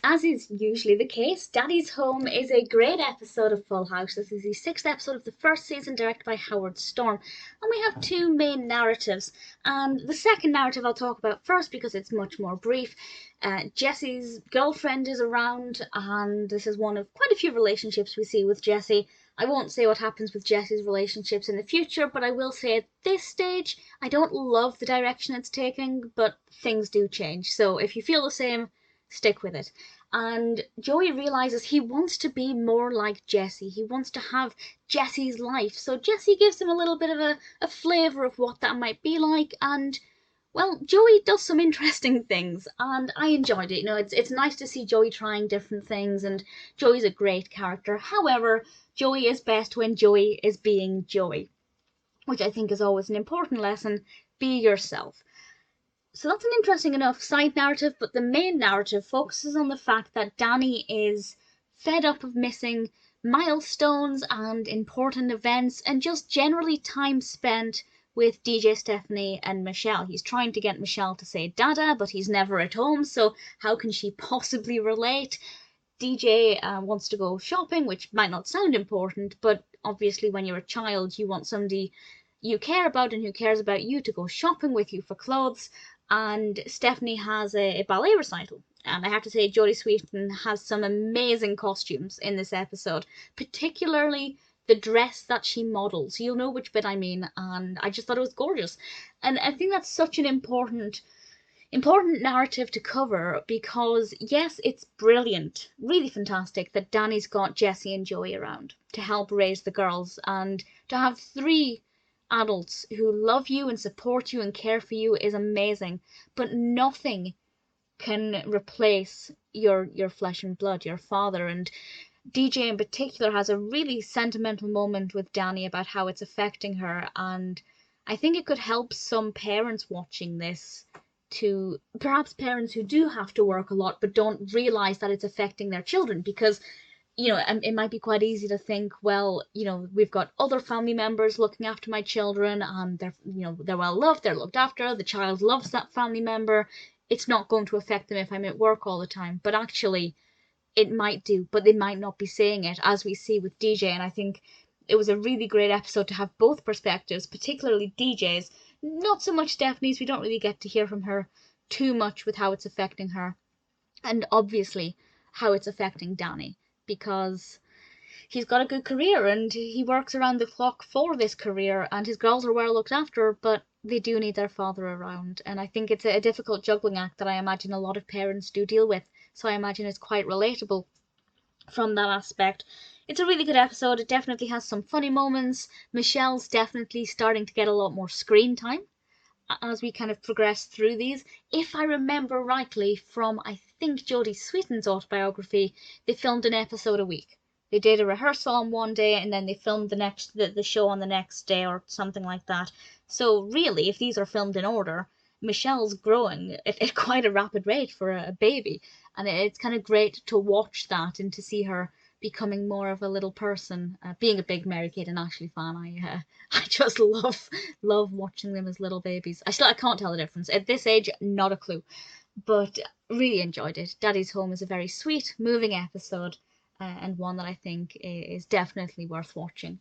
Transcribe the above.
As is usually the case, Daddy's Home is a great episode of Full House. This is the sixth episode of the first season, directed by Howard Storm. And we have two main narratives. And the second narrative I'll talk about first because it's much more brief. Jesse's girlfriend is around, and this is one of quite a few relationships we see with Jesse. I won't say what happens with Jesse's relationships in the future, but I will say at this stage, I don't love the direction it's taking, but things do change. So if you feel the same, stick with it. And Joey realizes he wants to be more like Jesse. He wants to have Jesse's life. So Jesse gives him a little bit of a flavour of what that might be like. And, well, Joey does some interesting things. And I enjoyed it. You know, it's nice to see Joey trying different things. And Joey's a great character. However, Joey is best when Joey is being Joey, which I think is always an important lesson. Be yourself. So that's an interesting enough side narrative, but the main narrative focuses on the fact that Danny is fed up of missing milestones and important events and just generally time spent with DJ Stephanie and Michelle. He's trying to get Michelle to say dada, but he's never at home, so how can she possibly relate? DJ wants to go shopping, which might not sound important, but obviously when you're a child, you want somebody you care about and who cares about you to go shopping with you for clothes. And Stephanie has a ballet recital. And I have to say, Jodie Sweetin has some amazing costumes in this episode, particularly the dress that she models. You'll know which bit I mean, and I just thought it was gorgeous. And I think that's such an important narrative to cover because, yes, it's brilliant, really fantastic that Danny's got Jesse and Joey around to help raise the girls, and to have three adults who love you and support you and care for you is amazing, but nothing can replace your flesh and blood, your father. And DJ in particular has a really sentimental moment with Danny about how it's affecting her, and I think it could help some parents watching this, to perhaps parents who do have to work a lot but don't realize that it's affecting their children, because it might be quite easy to think, well, we've got other family members looking after my children, and they're well loved, they're looked after, the child loves that family member. It's not going to affect them if I'm at work all the time. But actually, it might do, but they might not be saying it, as we see with DJ. And I think it was a really great episode to have both perspectives, particularly DJ's. Not so much Stephanie's, we don't really get to hear from her too much with how it's affecting her. And obviously, how it's affecting Danny, because he's got a good career and he works around the clock for this career, and his girls are well looked after, but they do need their father around. And I think it's a difficult juggling act that I imagine a lot of parents do deal with. So I imagine it's quite relatable from that aspect. It's a really good episode. It definitely has some funny moments. Michelle's definitely starting to get a lot more screen time as we kind of progress through these. If I remember rightly from, I think, Jodie Sweetin's autobiography, they filmed an episode a week. They did a rehearsal on one day and then they filmed the show on the next day or something like that. So really, if these are filmed in order, Michelle's growing at quite a rapid rate for a baby. And it's kind of great to watch that and to see her becoming more of a little person. Being a big Mary-Kate and Ashley fan, I just love watching them as little babies. I can't tell the difference. At this age, not a clue. But really enjoyed it. Daddy's Home is a very sweet, moving episode, and one that I think is definitely worth watching.